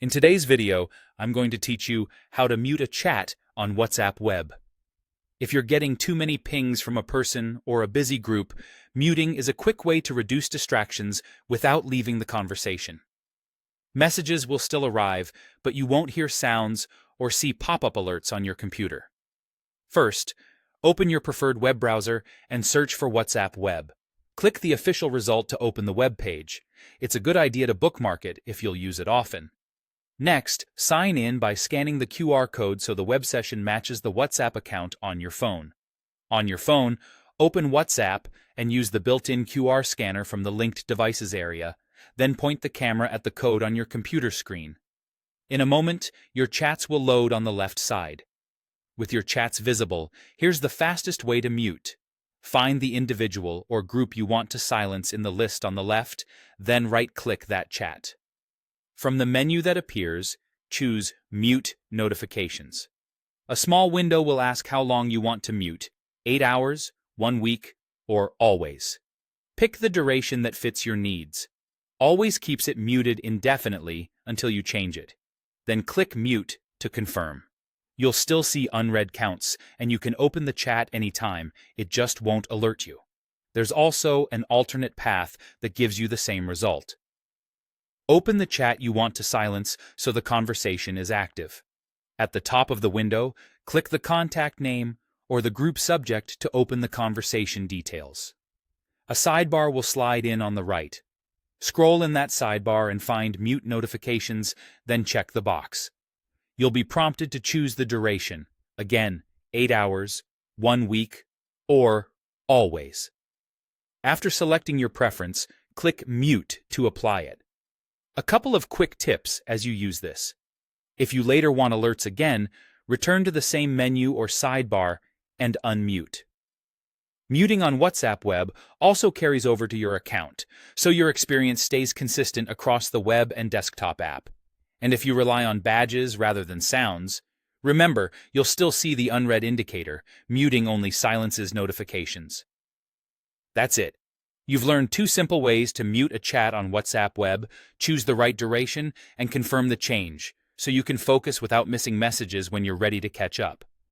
In today's video, I'm going to teach you how to mute a chat on WhatsApp Web. If you're getting too many pings from a person or a busy group, muting is a quick way to reduce distractions without leaving the conversation. Messages will still arrive, but you won't hear sounds or see pop-up alerts on your computer. First, open your preferred web browser and search for WhatsApp Web. Click the official result to open the web page. It's a good idea to bookmark it if you'll use it often. Next, sign in by scanning the QR code so the web session matches the WhatsApp account on your phone. On your phone, open WhatsApp and use the built-in QR scanner from the linked devices area, then point the camera at the code on your computer screen. In a moment, your chats will load on the left side. With your chats visible, here's the fastest way to mute. Find the individual or group you want to silence in the list on the left, then right-click that chat. From the menu that appears, choose Mute Notifications. A small window will ask how long you want to mute, 8 hours, 1 week, or always. Pick the duration that fits your needs. Always keeps it muted indefinitely until you change it. Then click Mute to confirm. You'll still see unread counts, and you can open the chat anytime, it just won't alert you. There's also an alternate path that gives you the same result. Open the chat you want to silence so the conversation is active. At the top of the window, click the contact name or the group subject to open the conversation details. A sidebar will slide in on the right. Scroll in that sidebar and find Mute Notifications, then check the box. You'll be prompted to choose the duration, again, 8 hours, 1 week, or always. After selecting your preference, click Mute to apply it. A couple of quick tips as you use this. If you later want alerts again, return to the same menu or sidebar and unmute. Muting on WhatsApp Web also carries over to your account, so your experience stays consistent across the web and desktop app. And if you rely on badges rather than sounds, remember, you'll still see the unread indicator. Muting only silences notifications. That's it. You've learned 2 simple ways to mute a chat on WhatsApp Web, choose the right duration, and confirm the change, so you can focus without missing messages when you're ready to catch up.